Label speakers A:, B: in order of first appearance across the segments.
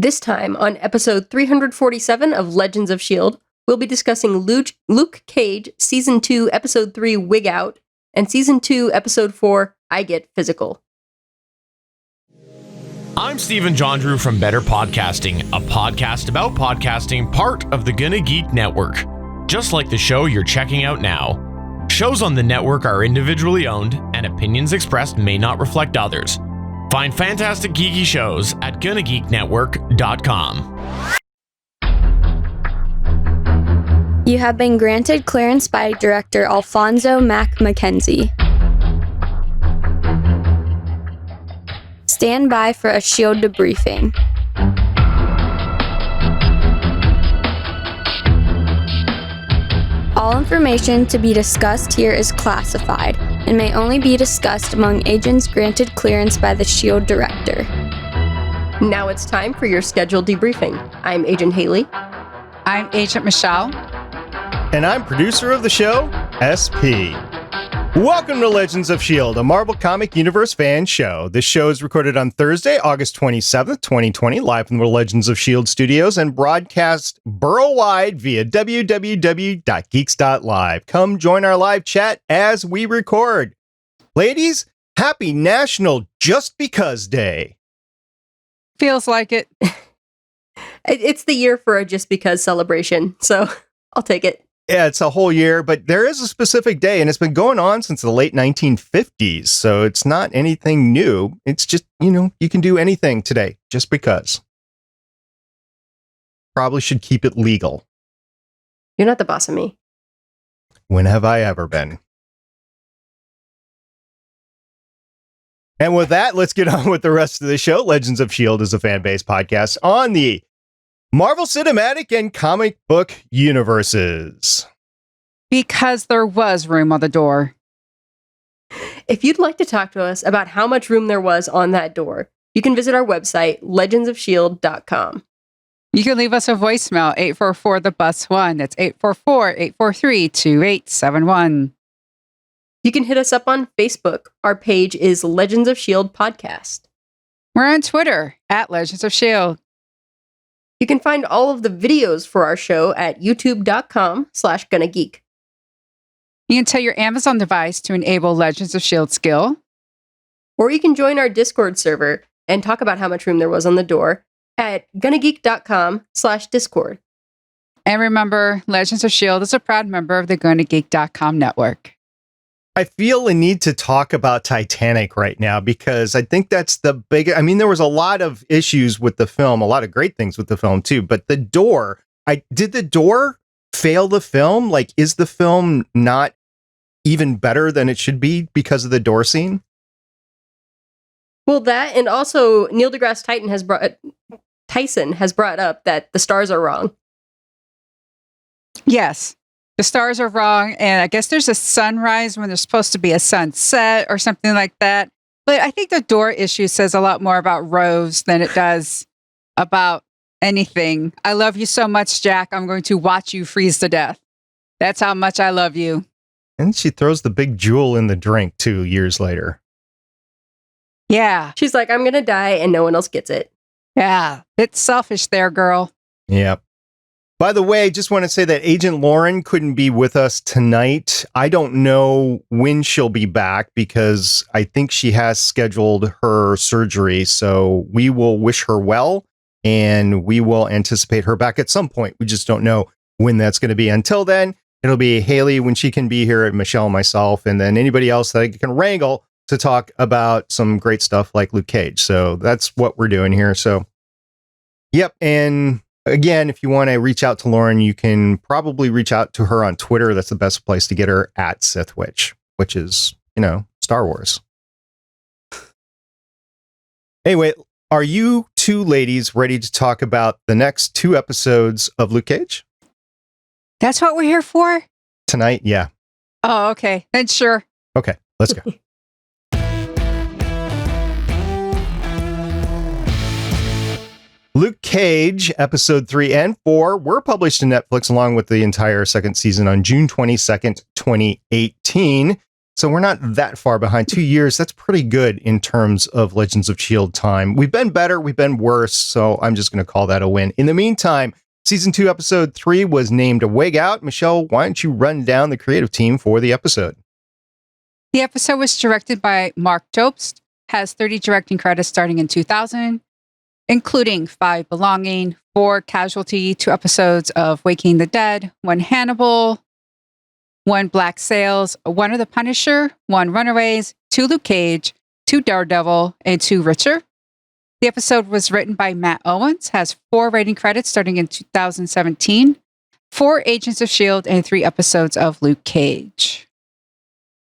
A: This time, on episode 347 of Legends of S.H.I.E.L.D., we'll be discussing Luke Cage, Season 2, Episode 3, Wig Out, and Season 2, Episode 4, I Get Physical.
B: I'm Stephen John Drew from Better Podcasting, a podcast about podcasting, part of the Gonna Geek Network. Just like the show you're checking out now. Shows on the network are individually owned, and opinions expressed may not reflect others. Find fantastic geeky shows at GonnaGeekNetwork.com.
C: You have been granted clearance by Director Alfonso Mack Mackenzie. Stand by for a S.H.I.E.L.D. debriefing. All information to be discussed here is classified and may only be discussed among agents granted clearance by the S.H.I.E.L.D. Director.
A: Now it's time for your scheduled debriefing. I'm Agent Haley.
D: I'm Agent Michelle.
E: And I'm producer of the show, SP. Welcome to Legends of S.H.I.E.L.D., a Marvel Comic Universe fan show. This show is recorded on Thursday, August 27th, 2020, live from the Legends of S.H.I.E.L.D. studios and broadcast borough-wide via www.geeks.live. Come join our live chat as we record. Ladies, happy National Just Because Day.
D: Feels like it.
A: It's the year for a Just Because celebration, so I'll take it.
E: Yeah, it's a whole year, but there is a specific day, and it's been going on since the late 1950s, so it's not anything new. It's just, you can do anything today, just because. Probably should keep it legal.
A: You're not the boss of me.
E: When have I ever been? And with that, let's get on with the rest of the show. Legends of S.H.I.E.L.D. is a fan-based podcast on the Marvel Cinematic and comic book universes.
D: Because there was room on the door.
A: If you'd like to talk to us about how much room there was on that door, you can visit our website, legendsofshield.com.
D: You can leave us a voicemail, 844-THE-BUS-1. That's 844-843-2871.
A: You can hit us up on Facebook. Our page is Legends of S.H.I.E.L.D. Podcast.
D: We're on Twitter, at Legends of S.H.I.E.L.D.
A: You can find all of the videos for our show at youtube.com/GonnaGeek.
D: You can tell your Amazon device to enable Legends of S.H.I.E.L.D. skill.
A: Or you can join our Discord server and talk about how much room there was on the door at GonnaGeek.com/Discord.
D: And remember, Legends of S.H.I.E.L.D. is a proud member of the GonnaGeek.com network.
E: I feel a need to talk about Titanic right now because I think that's the big. I mean, there was a lot of issues with the film, a lot of great things with the film too. But the door, did the door fail the film? Like, is the film not even better than it should be because of the door scene?
A: Well, that, and also Neil deGrasse Tyson has brought up that the stars are wrong.
D: Yes. The stars are wrong, and I guess there's a sunrise when there's supposed to be a sunset or something like that. But I think the door issue says a lot more about Rose than it does about anything. I love you so much, Jack. I'm going to watch you freeze to death. That's how much I love you.
E: And she throws the big jewel in the drink 2 years later.
D: Yeah.
A: She's like, I'm going to die, and no one else gets it.
D: Yeah. It's selfish there, girl.
E: Yep. By the way, just want to say that Agent Lauren couldn't be with us tonight. I don't know when she'll be back because I think she has scheduled her surgery. So we will wish her well and we will anticipate her back at some point. We just don't know when that's going to be. Until then, it'll be Haley when she can be here, and Michelle and myself, and then anybody else that I can wrangle to talk about some great stuff like Luke Cage. So that's what we're doing here. So, yep. And again, if you want to reach out to Lauren, you can probably reach out to her on Twitter. That's the best place to get her, at SithWitch, which is, Star Wars. Anyway, are you two ladies ready to talk about the next 2 episodes of Luke Cage?
D: That's what we're here for?
E: Tonight? Yeah.
D: Oh, okay. Then sure.
E: Okay, let's go. Luke Cage, episode 3 and 4 were published to Netflix along with the entire second season on June 22nd, 2018. So we're not that far behind. 2 years, that's pretty good in terms of Legends of S.H.I.E.L.D. time. We've been better, we've been worse, so I'm just going to call that a win. In the meantime, Season 2, Episode 3 was named a Wig Out. Michelle, why don't you run down the creative team for the episode?
D: The episode was directed by Marc Jobst, has 30 directing credits starting in 2000, including 5 Belonging, 4 Casualty, 2 episodes of Waking the Dead, 1 Hannibal, 1 Black Sails, 1 of The Punisher, 1 Runaways, 2 Luke Cage, 2 Daredevil, and 2 Richer. The episode was written by Matt Owens, has 4 writing credits starting in 2017, 4 Agents of S.H.I.E.L.D., and 3 episodes of Luke Cage.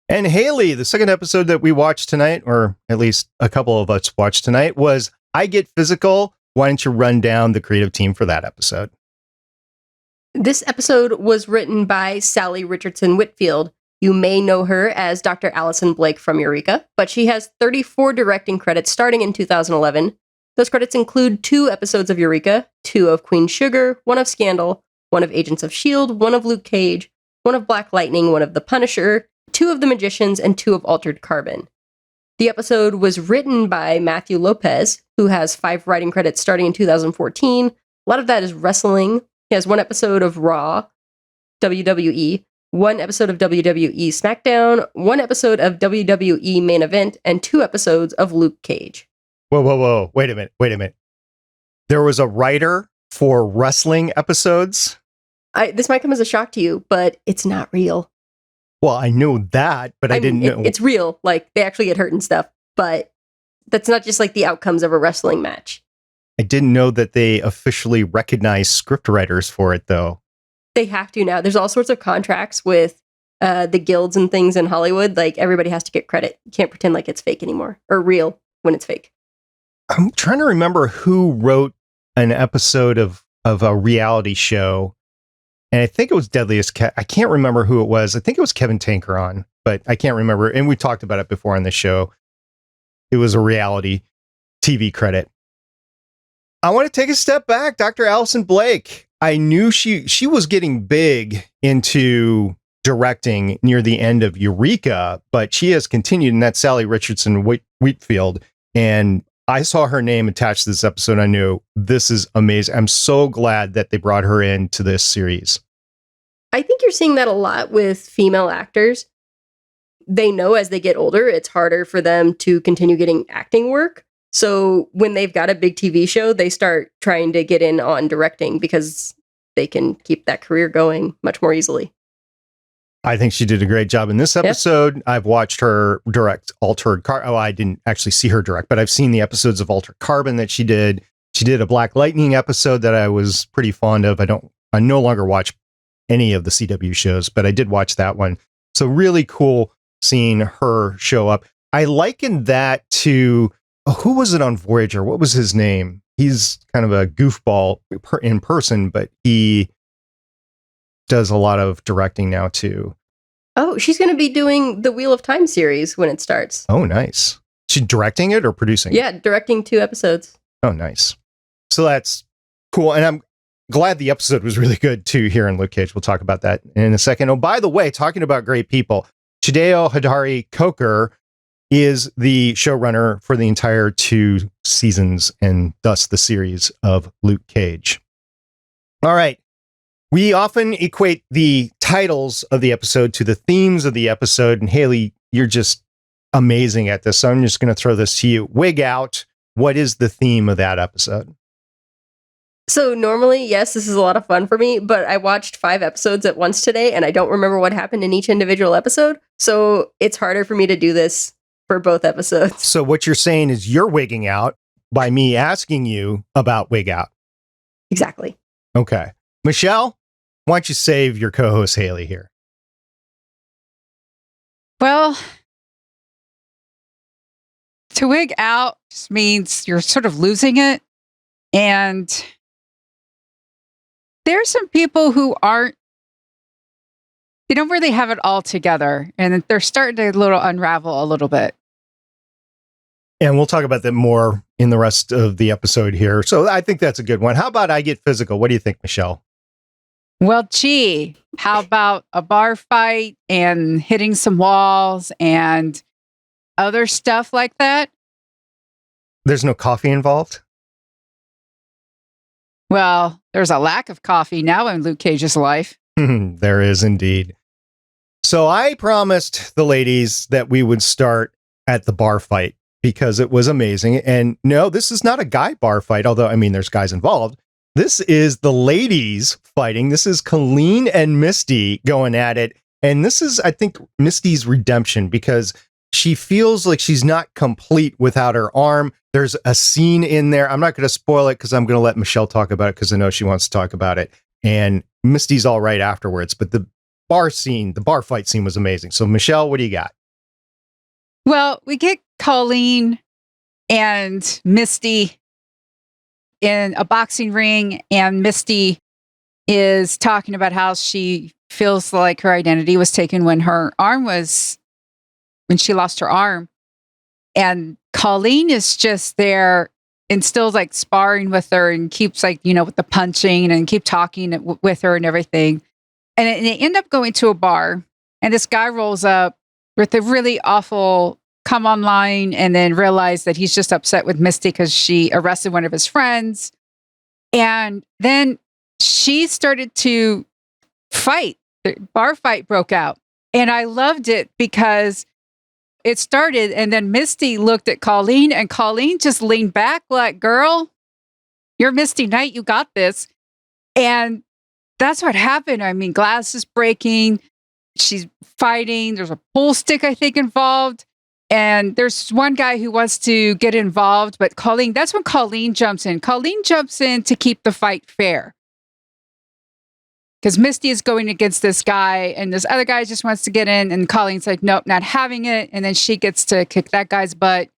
E: And Haley, the second episode that we watched tonight, or at least a couple of us watched tonight, was I Get Physical. Why don't you run down the creative team for that episode?
A: This episode was written by Salli Richardson-Whitfield. You may know her as Dr. Allison Blake from Eureka, but she has 34 directing credits starting in 2011. Those credits include 2 episodes of Eureka, 2 of Queen Sugar, 1 of Scandal, 1 of Agents of S.H.I.E.L.D., 1 of Luke Cage, 1 of Black Lightning, 1 of The Punisher, 2 of The Magicians, and 2 of Altered Carbon. The episode was written by Matthew Lopes, who has 5 writing credits starting in 2014. A lot of that is wrestling. He has 1 episode of Raw, WWE, 1 episode of WWE SmackDown, 1 episode of WWE Main Event, and 2 episodes of Luke Cage.
E: Whoa. Wait a minute. There was a writer for wrestling episodes?
A: This might come as a shock to you, but it's not real.
E: Well, I knew that, but I didn't know.
A: It's real. Like, they actually get hurt and stuff, but that's not just like the outcomes of a wrestling match.
E: I didn't know that they officially recognized script writers for it, though.
A: They have to now. There's all sorts of contracts with the guilds and things in Hollywood. Like, everybody has to get credit. You can't pretend like it's fake anymore, or real when it's fake.
E: I'm trying to remember who wrote an episode of a reality show, and I think it was Deadliest Cat. I can't remember who it was. I think it was Kevin Tankeron, but I can't remember. And we talked about it before on the show. It was a reality TV credit. I want to take a step back. Dr. Allison Blake. I knew she was getting big into directing near the end of Eureka, but she has continued, and that's Salli Richardson-Whitfield. And I saw her name attached to this episode. I knew this is amazing. I'm so glad that they brought her into this series.
A: I think you're seeing that a lot with female actors. They know as they get older, it's harder for them to continue getting acting work. So when they've got a big TV show, they start trying to get in on directing because they can keep that career going much more easily.
E: I think she did a great job in this episode. Yep. I've watched her direct Altered Carbon. Oh, I didn't actually see her direct, but I've seen the episodes of Altered Carbon that she did. She did a Black Lightning episode that I was pretty fond of. I no longer watch any of the CW shows, but I did watch that one. So really cool seeing her show up. I likened that to, who was it on Voyager? What was his name? He's kind of a goofball in person, but he does a lot of directing now too.
A: Oh, she's going to be doing the Wheel of Time series when it starts.
E: Oh, nice. She's directing it or producing it?
A: Yeah, directing 2 episodes.
E: Oh, nice. So that's cool. And I'm glad the episode was really good too here in Luke Cage. We'll talk about that in a second. Oh, by the way, talking about great people, Cheo Hodari Cokcer is the showrunner for the entire 2 seasons and thus the series of Luke Cage. All right. We often equate the titles of the episode to the themes of the episode. And Haley, you're just amazing at this. So I'm just going to throw this to you. Wig Out. What is the theme of that episode?
A: So normally, yes, this is a lot of fun for me, but I watched 5 episodes at once today and I don't remember what happened in each individual episode. So it's harder for me to do this for both episodes.
E: So what you're saying is you're wigging out by me asking you about Wig Out.
A: Exactly.
E: Okay. Michelle, why don't you save your co-host Haley here?
D: Well, to wig out just means you're sort of losing it. And there's some people who they don't really have it all together. And they're starting to unravel a little bit.
E: And we'll talk about that more in the rest of the episode here. So I think that's a good one. How about I Get Physical? What do you think, Michelle?
D: Well, gee, how about a bar fight and hitting some walls and other stuff like that?
E: There's no coffee involved?
D: Well, there's a lack of coffee now in Luke Cage's life.
E: There is indeed. So I promised the ladies that we would start at the bar fight because it was amazing. And no, this is not a guy bar fight, although, I mean, there's guys involved. This is the ladies fighting. This is Colleen and Misty going at it. And this is, I think, Misty's redemption because she feels like she's not complete without her arm. There's a scene in there. I'm not going to spoil it because I'm going to let Michelle talk about it because I know she wants to talk about it. And Misty's all right afterwards. But the bar fight scene was amazing. So, Michelle, what do you got?
D: Well, we get Colleen and Misty in a boxing ring, and Misty is talking about how she feels like her identity was taken when she lost her arm. And Colleen is just there and still like sparring with her and keeps like, with the punching and keep talking with her and everything. And they end up going to a bar, and this guy rolls up with a really awful come online and then realize that he's just upset with Misty because she arrested one of his friends. And then she started to fight. The bar fight broke out. And I loved it because it started, and then Misty looked at Colleen, and Colleen just leaned back like, girl, you're Misty Knight. You got this. And that's what happened. I mean, glass is breaking. She's fighting. There's a pool stick, I think, involved. And there's one guy who wants to get involved, but that's when Colleen jumps in. Colleen jumps in to keep the fight fair. Because Misty is going against this guy, and this other guy just wants to get in, and Colleen's like, nope, not having it. And then she gets to kick that guy's butt.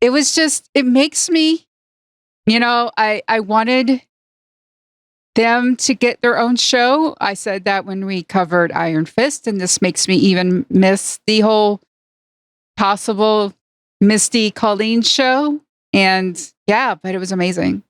D: It was just, it makes me, I wanted them to get their own show. I said that when we covered Iron Fist, and this makes me even miss the whole possible Misty Colleen show. And yeah, but it was amazing.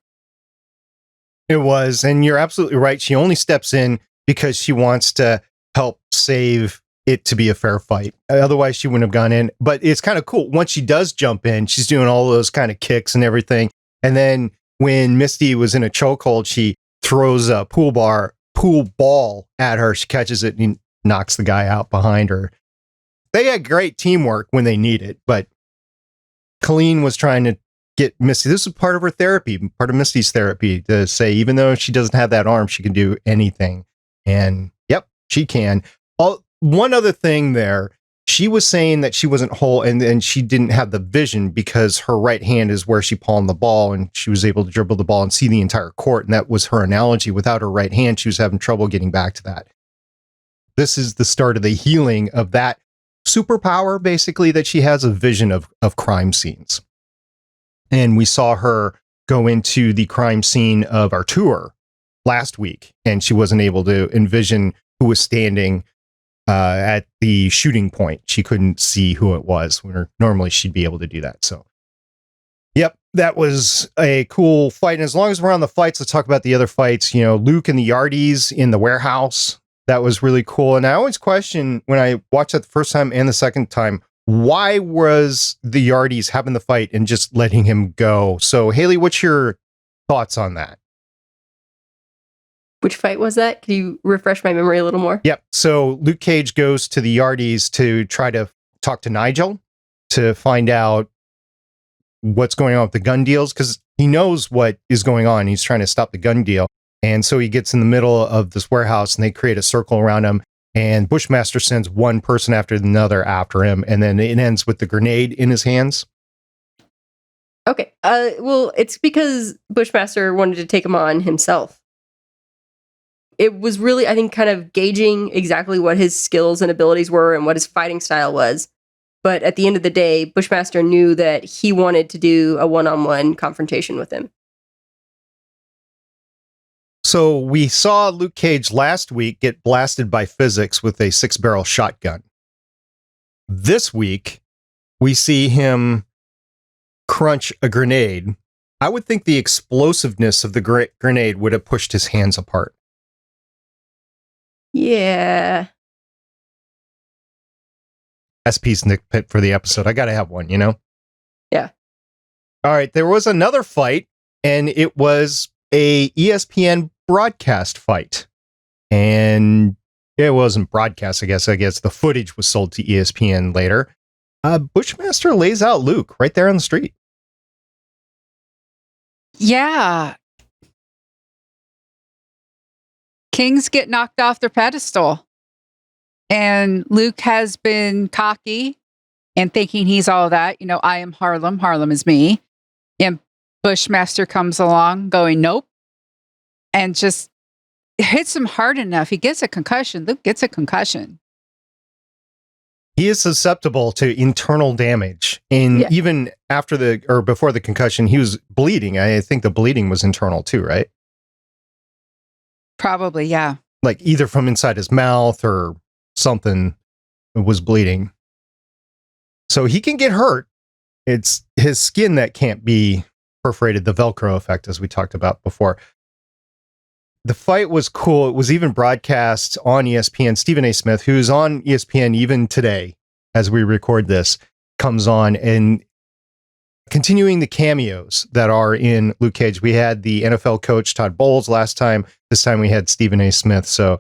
E: It was, and you're absolutely right. She only steps in because she wants to help save it to be a fair fight. Otherwise, she wouldn't have gone in. But it's kind of cool. Once she does jump in, she's doing all those kind of kicks and everything. And then when Misty was in a chokehold, she throws a pool ball at her. She catches it and knocks the guy out behind her. They had great teamwork when they need it, but Colleen was trying to get Misty. This is part of her therapy, part of Misty's therapy, to say, even though she doesn't have that arm, she can do anything. And yep, she can. One other thing there, she was saying that she wasn't whole and she didn't have the vision because her right hand is where she palmed the ball and she was able to dribble the ball and see the entire court. And that was her analogy. Without her right hand, she was having trouble getting back to that. This is the start of the healing of that superpower, basically, that she has a vision of crime scenes. And we saw her go into the crime scene of our tour last week, and she wasn't able to envision who was standing at the shooting point. She couldn't see who it was, when normally she'd be able to do that. So, yep, that was a cool fight. And as long as we're on the fights, let's talk about the other fights. Luke and the Yardies in the warehouse. That was really cool. And I always question, when I watched that the first time and the second time, why was the Yardies having the fight and just letting him go? So, Haley, what's your thoughts on that?
A: Which fight was that? Can you refresh my memory a little more?
E: Yep. So Luke Cage goes to the Yardies to try to talk to Nigel to find out what's going on with the gun deals, because he knows what is going on. He's trying to stop the gun deal. And so he gets in the middle of this warehouse and they create a circle around him. And Bushmaster sends one person after another after him. And then it ends with the grenade in his hands.
A: Okay. Well, it's because Bushmaster wanted to take him on himself. It was really, I think, kind of gauging exactly what his skills and abilities were and what his fighting style was. But at the end of the day, Bushmaster knew that he wanted to do a one-on-one confrontation with him.
E: So we saw Luke Cage last week get blasted by physics with a 6-barrel shotgun. This week, we see him crunch a grenade. I would think the explosiveness of the grenade would have pushed his hands apart.
A: Yeah.
E: SP snippet for the episode. I got to have one, you know?
A: Yeah.
E: All right. There was another fight, and it was a ESPN broadcast fight. And it wasn't broadcast, I guess. The footage was sold to ESPN later. Bushmaster lays out Luke right there on the street.
D: Yeah. Kings get knocked off their pedestal. And Luke has been cocky and thinking he's all that. You know, I am Harlem. Harlem is me. And Bushmaster comes along going, nope. And just hits him hard enough. He gets a concussion. Luke gets a concussion.
E: He is susceptible to internal damage. And even after before the concussion, he was bleeding. I think the bleeding was internal too, right?
D: Probably, yeah.
E: Like either from inside his mouth or something was bleeding. So he can get hurt. It's his skin that can't be perforated, the Velcro effect, as we talked about before. The fight was cool. It was even broadcast on ESPN. Stephen A. Smith, who's on ESPN even today, as we record this, comes on and continuing the cameos that are in Luke Cage. We had the NFL coach Todd Bowles last time. This time we had Stephen A. Smith. So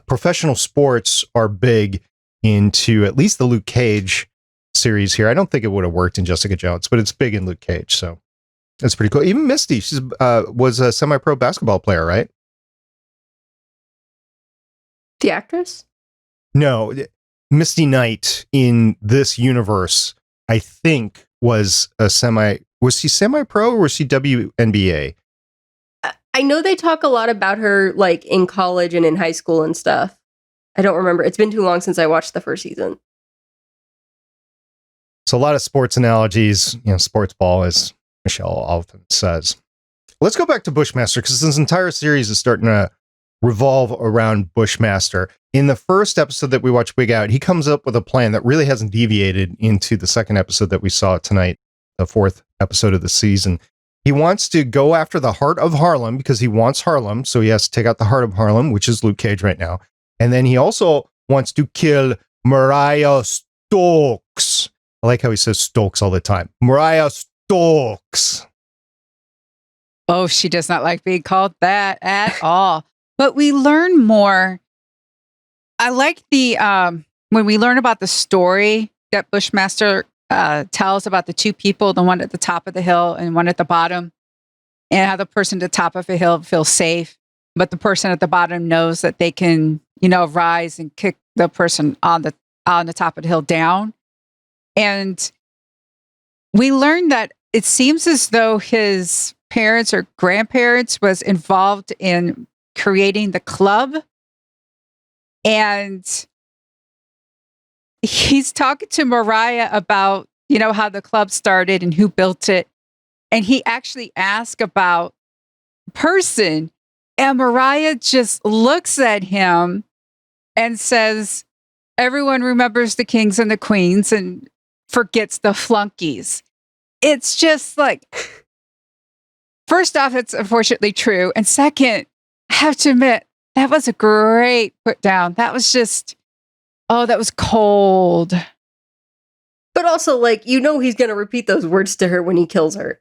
E: professional sports are big into at least the Luke Cage series here. I don't think it would have worked in Jessica Jones, but it's big in Luke Cage. So that's pretty cool. Even Misty, she's was a semi-pro basketball player, right?
A: The actress?
E: No, Misty Knight in this universe, I think, was she semi-pro or was she WNBA?
A: I know they talk a lot about her like in college and in high school and stuff. I don't remember. It's been too long since I watched the first season.
E: So a lot of sports analogies, you know, sports ball, as Michelle often says. Let's go back to Bushmaster, because this entire series is starting to revolve around Bushmaster. In the first episode that we watched, Wig Out, he comes up with a plan that really hasn't deviated into the second episode that we saw tonight, the fourth episode of the season. He wants to go after the heart of Harlem because he wants Harlem. So he has to take out the heart of Harlem, which is Luke Cage right now. And then he also wants to kill Mariah Stokes. I like how he says Stokes all the time. Mariah Stokes.
D: Oh, she does not like being called that at all. But we learn more. I like the when we learn about the story that Bushmaster tells about the two people, the one at the top of the hill and one at the bottom, and how the person at the top of the hill feels safe, but the person at the bottom knows that they can, you know, rise and kick the person on the top of the hill down. And we learned that it seems as though his parents or grandparents was involved in creating the club. And he's talking to Mariah about, you know, how the club started and who built it. And he actually asked about person. And Mariah just looks at him and says, everyone remembers the kings and the queens and forgets the flunkies. It's just like, first off, it's unfortunately true. And second, I have to admit, that was a great put down. That was just, oh, that was cold.
A: But also, like, you know, he's going to repeat those words to her when he kills her.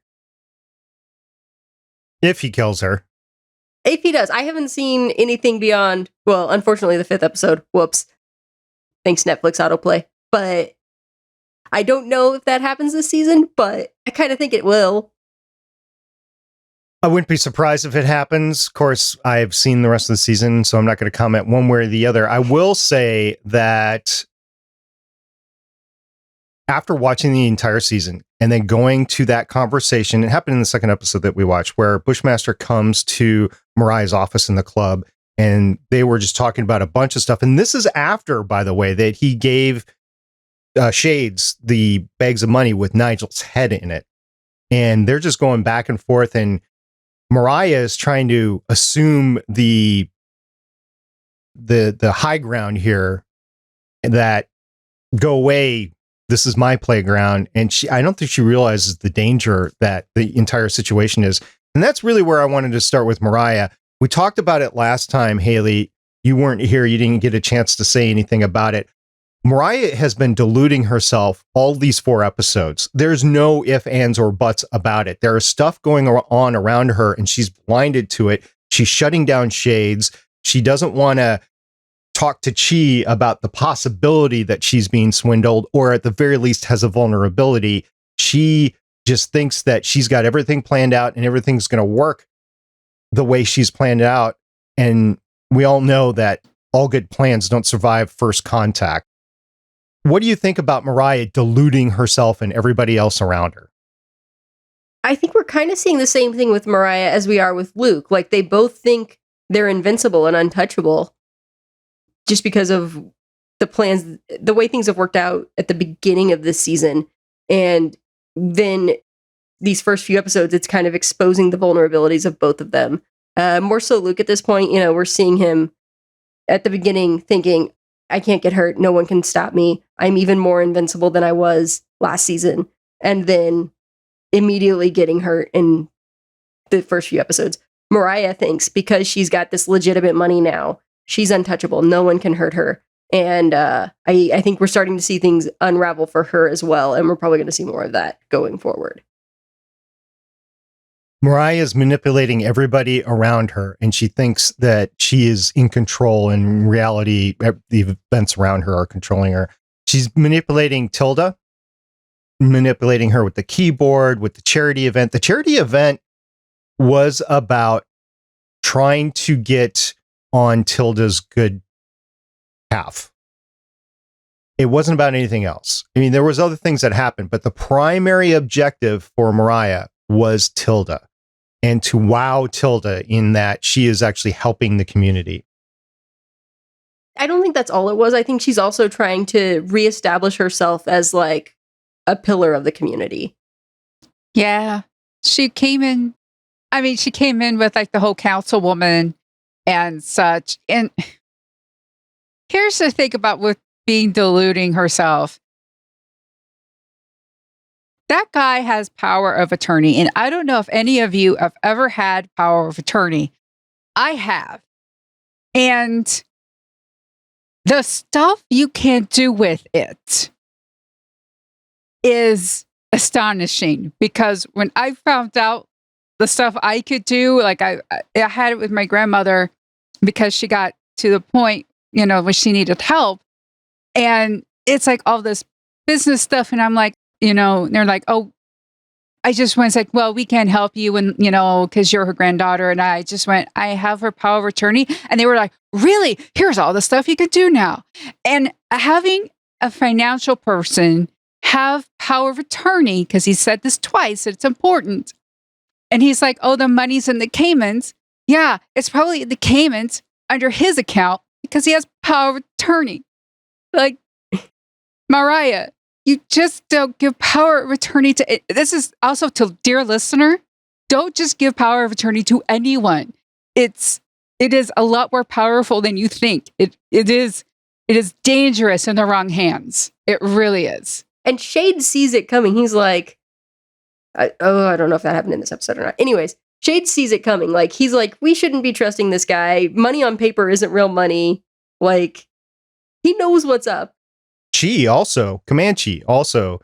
E: If he kills her.
A: If he does. I haven't seen anything beyond, well, unfortunately, the 5th episode. Whoops. Thanks, Netflix autoplay. But I don't know if that happens this season, but I kind of think it will.
E: I wouldn't be surprised if it happens. Of course, I've seen the rest of the season, so I'm not going to comment one way or the other. I will say that after watching the entire season and then going to that conversation, it happened in the second episode that we watched, where Bushmaster comes to Mariah's office in the club, and they were just talking about a bunch of stuff. And this is after, by the way, that he gave Shades the bags of money with Nigel's head in it. And they're just going back and forth, and Mariah is trying to assume the high ground here, that go away, this is my playground. And I don't think she realizes the danger that the entire situation is. And that's really where I wanted to start with Mariah. We talked about it last time, Haley. You weren't here. You didn't get a chance to say anything about it. Mariah has been deluding herself all these 4 episodes. There's no ifs, ands, or buts about it. There is stuff going on around her, and she's blinded to it. She's shutting down shades. She doesn't want to talk to Chi about the possibility that she's being swindled, or at the very least has a vulnerability. She just thinks that she's got everything planned out and everything's going to work the way she's planned it out. And we all know that all good plans don't survive first contact. What do you think about Mariah deluding herself and everybody else around her?
A: I think we're kind of seeing the same thing with Mariah as we are with Luke. Like, they both think they're invincible and untouchable just because of the plans, the way things have worked out at the beginning of this season. And then these first few episodes, it's kind of exposing the vulnerabilities of both of them. More so Luke at this point, we're seeing him at the beginning thinking, I can't get hurt. No one can stop me. I'm even more invincible than I was last season. And then immediately getting hurt in the first few episodes. Mariah thinks because she's got this legitimate money now, she's untouchable. No one can hurt her. And I think we're starting to see things unravel for her as well. And we're probably going to see more of that going forward.
E: Mariah is manipulating everybody around her, and she thinks that she is in control. In reality, the events around her are controlling her. She's manipulating Tilda, manipulating her with the keyboard, with the charity event. The charity event was about trying to get on Tilda's good half. It wasn't about anything else. I mean, there was other things that happened, but the primary objective for Mariah was Tilda, and to wow Tilda in that she is actually helping the community.
A: I don't think that's all it was. I think she's also trying to reestablish herself as like a pillar of the community.
D: Yeah. She came in with like the whole councilwoman and such. And here's the thing about with being deluding herself. That guy has power of attorney. And I don't know if any of you have ever had power of attorney. I have. And the stuff you can do with it is astonishing, because when I found out the stuff I could do, like I had it with my grandmother because she got to the point, when she needed help. And it's like all this business stuff. And I'm like, they're like, oh, I just went, like, well, we can't help you and, because you're her granddaughter. And I just went, I have her power of attorney. And they were like, really? Here's all the stuff you could do now. And having a financial person have power of attorney, because he said this twice, it's important. And he's like, oh, the money's in the Caymans. Yeah, it's probably in the Caymans under his account because he has power of attorney. Like, Mariah, you just don't give power of attorney to, this is also to dear listener, don't just give power of attorney to anyone. It is a lot more powerful than you think. It is dangerous in the wrong hands. It really is.
A: And S.H.I.E.L.D. sees it coming. He's like, I don't know if that happened in this episode or not. Anyways, S.H.I.E.L.D. sees it coming. Like, he's like, we shouldn't be trusting this guy. Money on paper isn't real money. Like, he knows what's up.
E: Comanche also,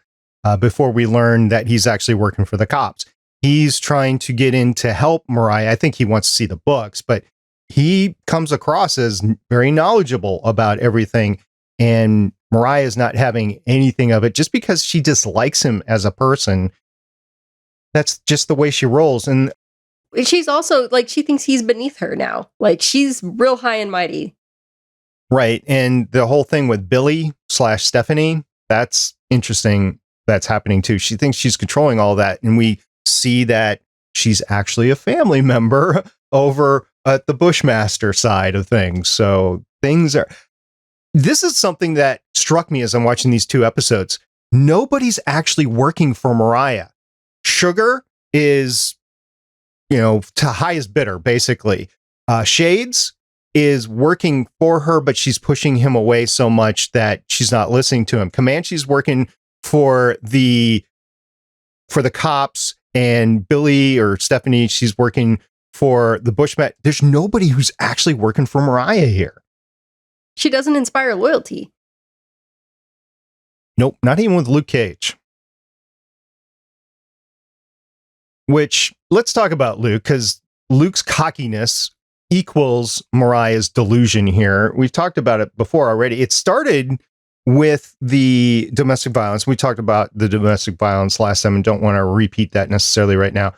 E: before we learn that he's actually working for the cops, he's trying to get in to help Mariah. I think he wants to see the books, but he comes across as very knowledgeable about everything. And Mariah is not having anything of it just because she dislikes him as a person. That's just the way she rolls. And
A: she's also like, she thinks he's beneath her now. Like, she's real high and mighty.
E: Right. And the whole thing with Billy/Stephanie, that's interesting. That's happening too. She thinks she's controlling all that. And we see that she's actually a family member over at the Bushmaster side of things. So this is something that struck me as I'm watching these 2 episodes. Nobody's actually working for Mariah. Sugar is, to highest bidder, basically. Shades is working for her, but she's pushing him away so much that she's not listening to him. Comanche's working for the cops, and Billy or Stephanie, she's working for the Bushman. There's nobody who's actually working for Mariah here.
A: She doesn't inspire loyalty.
E: Nope, not even with Luke Cage. Which, let's talk about Luke, because Luke's cockiness equals Mariah's delusion here. We've talked about it before already. It started with the domestic violence. We talked about the domestic violence last time and don't want to repeat that necessarily right now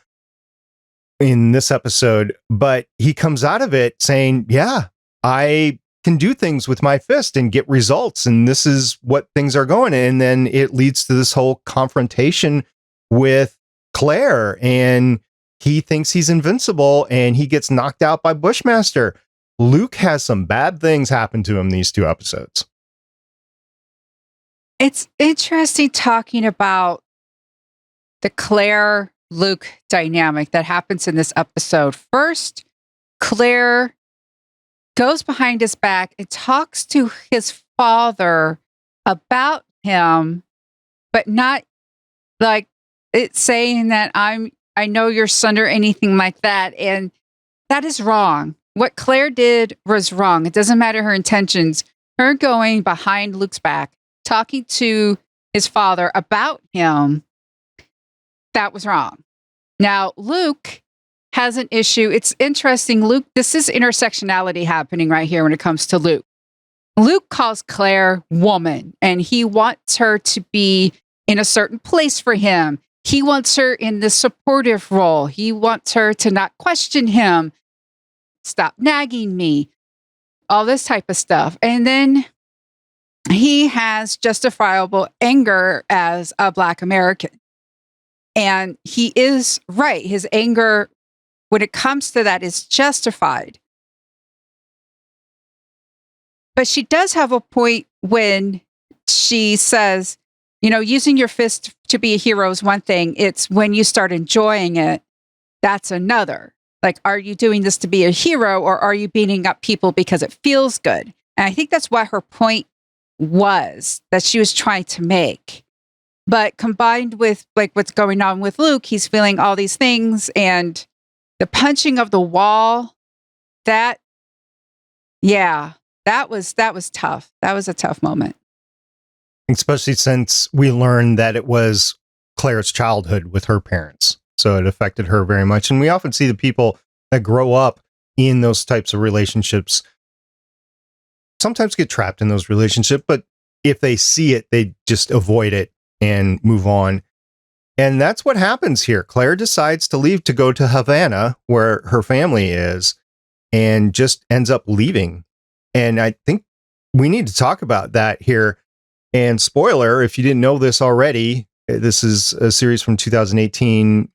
E: in this episode. But he comes out of it saying, yeah, I can do things with my fist and get results. And this is what things are going. And then it leads to this whole confrontation with Claire, and he thinks he's invincible and he gets knocked out by Bushmaster. Luke has some bad things happen to him these 2 episodes.
D: It's interesting talking about the Claire Luke dynamic that happens in this episode. First, Claire goes behind his back and talks to his father about him, but not like it's saying that I know your son or anything like that. And that is wrong. What Claire did was wrong. It doesn't matter her intentions. Her going behind Luke's back, talking to his father about him, that was wrong. Now, Luke has an issue. It's interesting. Luke, this is intersectionality happening right here when it comes to Luke. Luke calls Claire woman, and he wants her to be in a certain place for him. He wants her in the supportive role. He wants her to not question him. Stop nagging me. All this type of stuff. And then he has justifiable anger as a Black American. And he is right. His anger, when it comes to that, is justified. But she does have a point when she says, you know, using your fist to be a hero is one thing. It's when you start enjoying it, that's another. Like, are you doing this to be a hero, or are you beating up people because it feels good? And I think that's what her point was, that she was trying to make. But combined with like what's going on with Luke, he's feeling all these things, and the punching of the wall, that was tough. That was a tough moment.
E: Especially since we learned that it was Claire's childhood with her parents. So it affected her very much. And we often see the people that grow up in those types of relationships sometimes get trapped in those relationships, but if they see it, they just avoid it and move on. And that's what happens here. Claire decides to leave to go to Havana, where her family is, and just ends up leaving. And I think we need to talk about that here. And spoiler, if you didn't know this already, this is a series from 2018.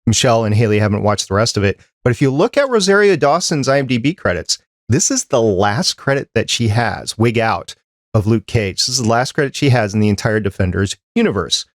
E: Michelle and Haley haven't watched the rest of it. But if you look at Rosario Dawson's IMDb credits, this is the last credit that she has, wig out, of Luke Cage. This is the last credit she has in the entire Defenders universe.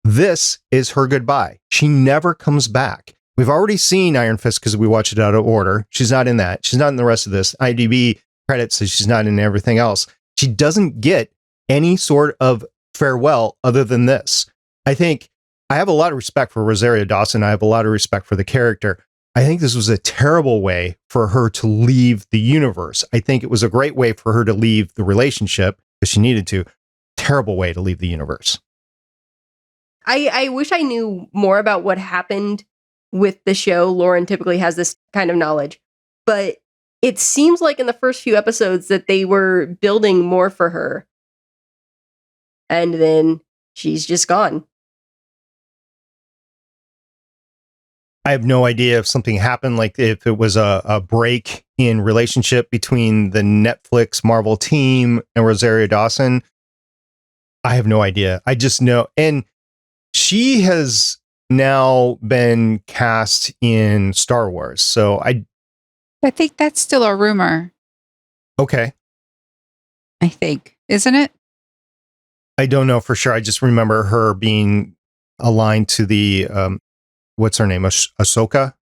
E: This is her goodbye. She never comes back. We've already seen Iron Fist because we watched it out of order. She's not in that. She's not in the rest of this. IMDb credits says she's not in everything else. She doesn't get any sort of farewell other than this. I think I have a lot of respect for Rosario Dawson. I have a lot of respect for the character. I think this was a terrible way for her to leave the universe. I think it was a great way for her to leave the relationship because she needed to. Terrible way to leave the universe.
A: I wish I knew more about what happened with the show. Lauren typically has this kind of knowledge, but it seems like in the first few episodes that they were building more for her. And then she's just gone.
E: I have no idea if something happened, like if it was a break in relationship between the Netflix Marvel team and Rosario Dawson. I have no idea. I just know. And she has now been cast in Star Wars. So I
D: think that's still a rumor.
E: Okay.
D: I think. Isn't it?
E: I don't know for sure. I just remember her being aligned to the, what's her name? Ahsoka?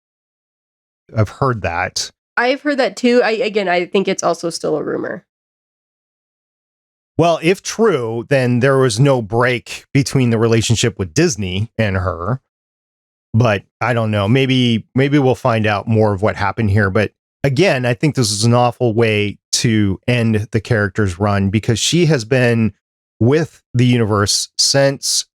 E: I've heard that.
A: I've heard that too. I think it's also still a rumor.
E: Well, if true, then there was no break between the relationship with Disney and her. But I don't know. Maybe we'll find out more of what happened here. But again, I think this is an awful way to end the character's run because she has been with the universe since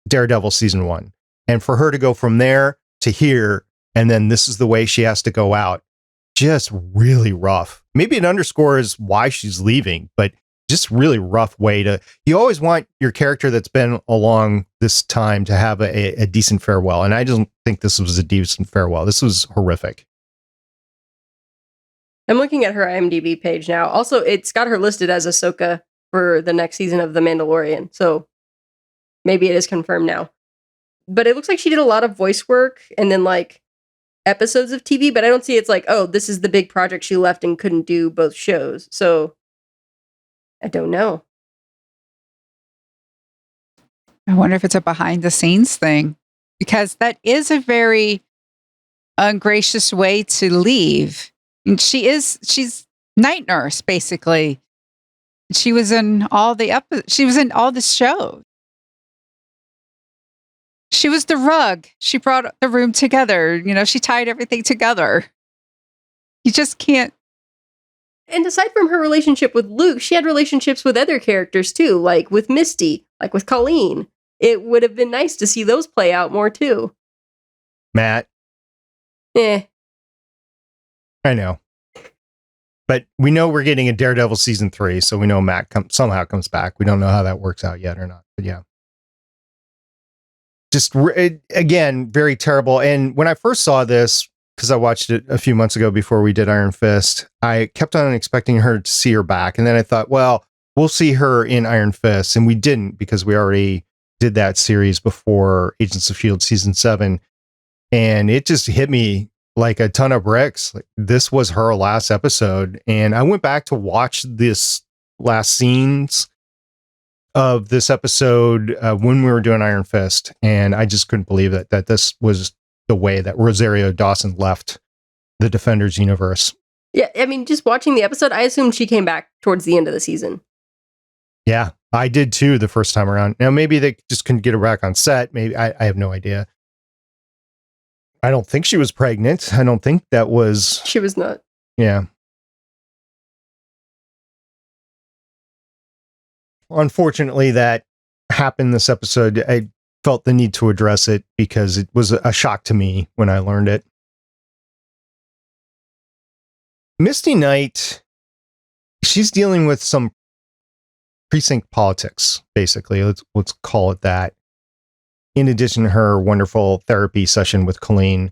E: Daredevil season 1. And for her to go from there to here, and then this is the way she has to go out, just really rough. Maybe it underscores why she's leaving, but just really rough way to, you always want your character that's been along this time to have a decent farewell. And I don't think this was a decent farewell. This was horrific.
A: I'm looking at her IMDb page now. Also, it's got her listed as Ahsoka for the next season of The Mandalorian. So maybe it is confirmed now. But it looks like she did a lot of voice work and then like episodes of TV, but I don't see it's like, oh, this is the big project she left and couldn't do both shows. So I don't know.
D: I wonder if it's a behind the scenes thing, because that is a very ungracious way to leave. And she's night nurse, basically. She was in all the shows. She was the rug. She brought the room together. She tied everything together. You just can't.
A: And aside from her relationship with Luke, she had relationships with other characters too, like with Misty, like with Colleen. It would have been nice to see those play out more too.
E: Matt.
A: I
E: know. But we know we're getting a Daredevil season 3, so we know Matt somehow comes back. We don't know how that works out yet or not, but yeah. Just, again, very terrible. And when I first saw this, because I watched it a few months ago before we did Iron Fist, I kept on expecting her to see her back. And then I thought, well, we'll see her in Iron Fist. And we didn't, because we already did that series before Agents of S.H.I.E.L.D. season 7. And it just hit me like a ton of bricks. Like, this was her last episode. And I went back to watch this last scenes of this episode when we were doing Iron Fist. And I just couldn't believe that this was the way that Rosario Dawson left the Defenders universe.
A: Yeah, I mean, just watching the episode, I assumed she came back towards the end of the season.
E: Yeah, I did too the first time around. Now, maybe they just couldn't get her back on set. Maybe, I have no idea. I don't think she was pregnant. I don't think that was...
A: She was not.
E: Yeah. Unfortunately, that happened this episode. I felt the need to address it because it was a shock to me when I learned it. Misty Knight, she's dealing with some precinct politics, basically. Let's call it that. In addition to her wonderful therapy session with Colleen,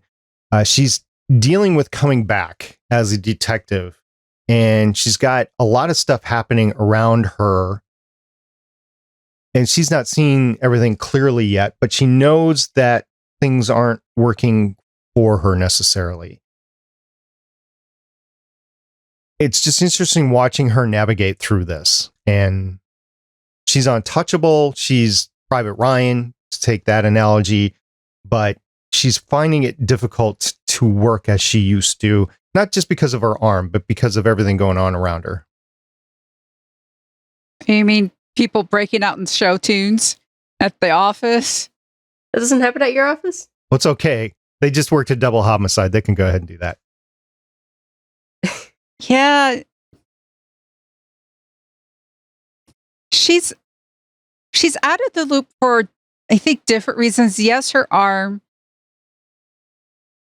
E: she's dealing with coming back as a detective, and she's got a lot of stuff happening around her. And she's not seeing everything clearly yet, but she knows that things aren't working for her necessarily. It's just interesting watching her navigate through this. And she's untouchable. She's Private Ryan, to take that analogy, but she's finding it difficult to work as she used to, not just because of her arm, but because of everything going on around her.
D: You mean people breaking out in show tunes at the office?
A: That doesn't happen at your office?
E: Well, it's okay. They just worked a double homicide. They can go ahead and do that.
D: Yeah. She's out of the loop for, I think, different reasons. Yes, her arm,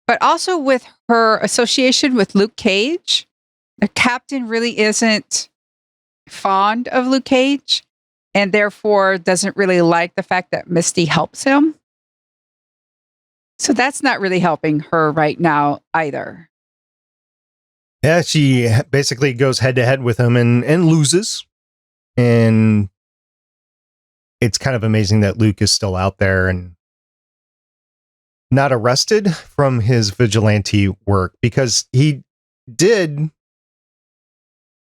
D: but also with her association with Luke Cage. The captain really isn't fond of Luke Cage, and therefore doesn't really like the fact that Misty helps him. So that's not really helping her right now either.
E: Yeah, she basically goes head to head with him and loses. And it's kind of amazing that Luke is still out there and not arrested from his vigilante work, because he did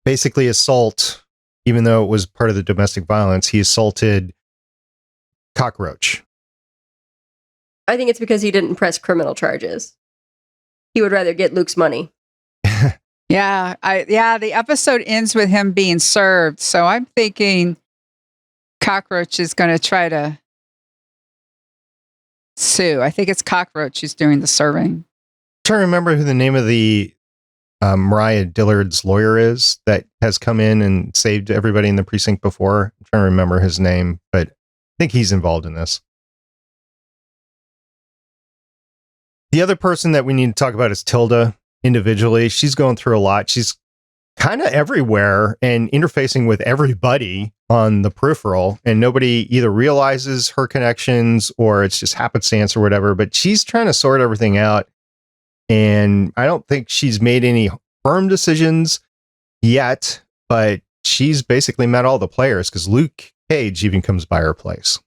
E: basically assault, even though it was part of the domestic violence, he assaulted Cockroach.
A: I think it's because he didn't press criminal charges. He would rather get Luke's money.
D: Yeah, the episode ends with him being served. So I'm thinking Cockroach is going to try to sue. I think it's Cockroach who's doing the serving.
E: I'm trying to remember who the name of the Mariah Dillard's lawyer is that has come in and saved everybody in the precinct before. I'm trying to remember his name, but I think he's involved in this. The other person that we need to talk about is Tilda individually. She's going through a lot. She's kind of everywhere and interfacing with everybody on the peripheral, and nobody either realizes her connections or it's just happenstance or whatever, but she's trying to sort everything out. And I don't think she's made any firm decisions yet, but she's basically met all the players because Luke Cage even comes by her place.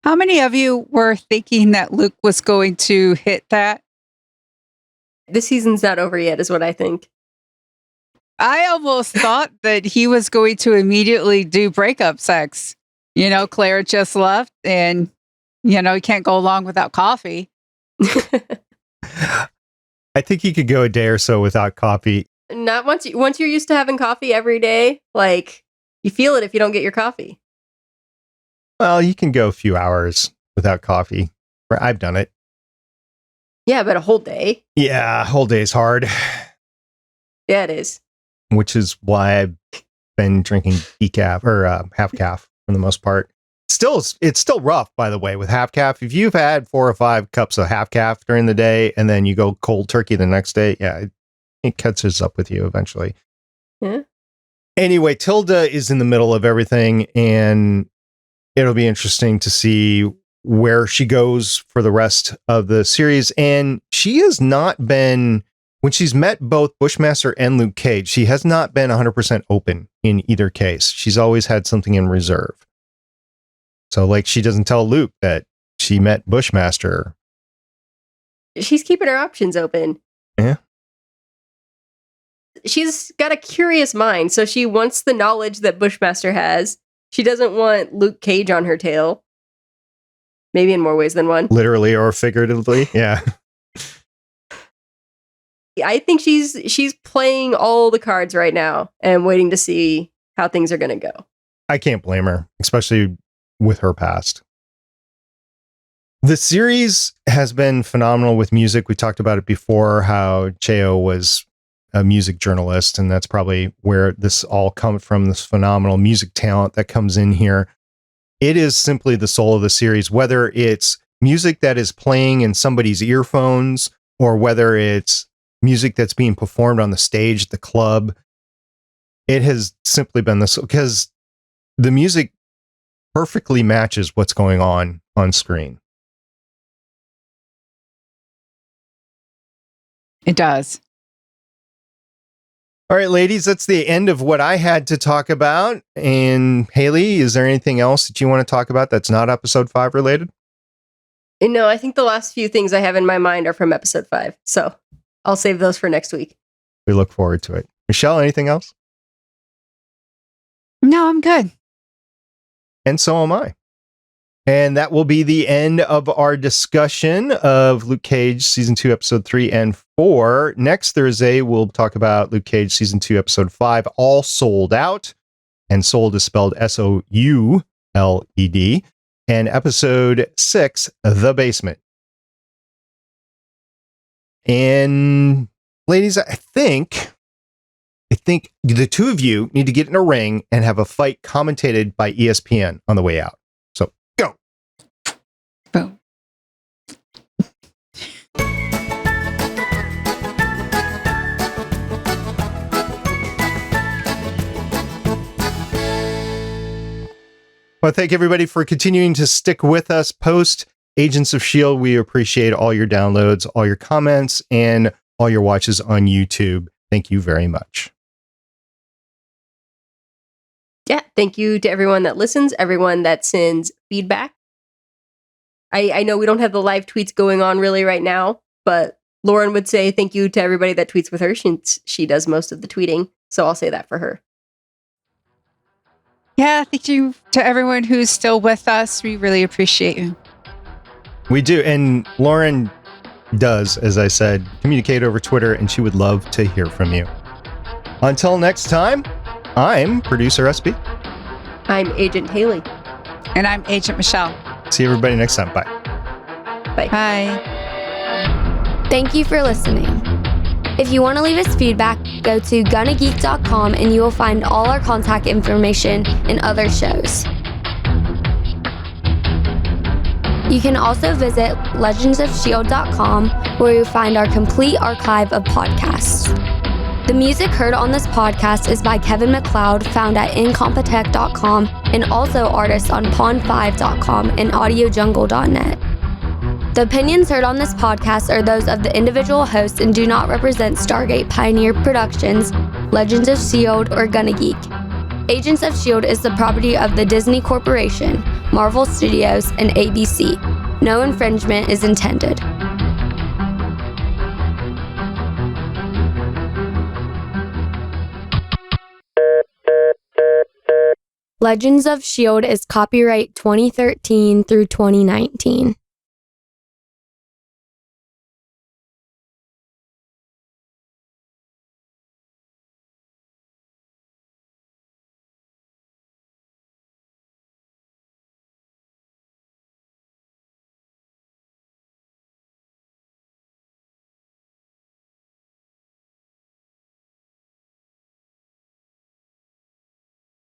D: How many of you were thinking that Luke was going to hit that?
A: This season's not over yet, is what I think.
D: I almost thought that he was going to immediately do breakup sex. You know, Claire just left and, you know, he can't go along without coffee.
E: I think he could go a day or so without coffee.
A: Not once you're used to having coffee every day, like you feel it if you don't get your coffee.
E: Well, you can go a few hours without coffee. I've done it.
A: Yeah, but a whole day.
E: Yeah, a whole day's hard.
A: Yeah, it is.
E: Which is why I've been drinking decaf or half calf for the most part. It's still rough, by the way, with half calf. If you've had 4 or 5 cups of half calf during the day and then you go cold turkey the next day, yeah, it catches up with you eventually.
A: Yeah.
E: Anyway, Tilda is in the middle of everything, and it'll be interesting to see where she goes for the rest of the series. And she has not been, when she's met both Bushmaster and Luke Cage, she has not been 100% open in either case. She's always had something in reserve. So, like, she doesn't tell Luke that she met Bushmaster.
A: She's keeping her options open.
E: Yeah.
A: She's got a curious mind, so she wants the knowledge that Bushmaster has. She doesn't want Luke Cage on her tail. Maybe in more ways than one.
E: Literally or figuratively, yeah.
A: I think she's playing all the cards right now and waiting to see how things are going to go.
E: I can't blame her, especially with her past. The series has been phenomenal with music. We talked about it before, how Cheo was a music journalist, and that's probably where this all comes from, this phenomenal music talent that comes in here. It is simply the soul of the series, whether it's music that is playing in somebody's earphones or whether it's music that's being performed on the stage at the club. It has simply been this, because the music perfectly matches what's going on screen.
D: It does.
E: All right, ladies, that's the end of what I had to talk about. And Haley, is there anything else that you want to talk about that's not episode 5 related?
A: No, I think the last few things I have in my mind are from episode 5. So I'll save those for next week.
E: We look forward to it. Michelle, anything else?
D: No, I'm good.
E: And so am I. And that will be the end of our discussion of Luke Cage Season 2, Episode 3 and 4. Next Thursday, we'll talk about Luke Cage Season 2, Episode 5, All Sold Out. And sold is spelled SOULED. And Episode 6, The Basement. And ladies, I think the two of you need to get in a ring and have a fight commentated by ESPN on the way out. So go.
D: Boom.
E: Well, thank everybody for continuing to stick with us post Agents of S.H.I.E.L.D. We appreciate all your downloads, all your comments, and all your watches on YouTube. Thank you very much.
A: Yeah, thank you to everyone that listens, everyone that sends feedback. I know we don't have the live tweets going on really right now, but Lauren would say thank you to everybody that tweets with her since she does most of the tweeting. So I'll say that for her.
D: Yeah, thank you to everyone who's still with us. We really appreciate you.
E: We do. And Lauren does, as I said, communicate over Twitter, and she would love to hear from you. Until next time, I'm producer SB.
A: I'm Agent Haley.
D: And I'm Agent Michelle.
E: See everybody next time. Bye.
A: Bye.
D: Bye.
C: Thank you for listening. If you want to leave us feedback, go to gonnageek.com and you will find all our contact information and other shows. You can also visit legendsofshield.com where you'll find our complete archive of podcasts. The music heard on this podcast is by Kevin MacLeod, found at incompetech.com, and also artists on pond5.com and audiojungle.net. The opinions heard on this podcast are those of the individual hosts and do not represent Stargate Pioneer Productions, Legends of S.H.I.E.L.D, or Gonna Geek. Agents of S.H.I.E.L.D is the property of the Disney Corporation, Marvel Studios, and ABC. No infringement is intended. Legends of S.H.I.E.L.D is copyright 2013 through 2019.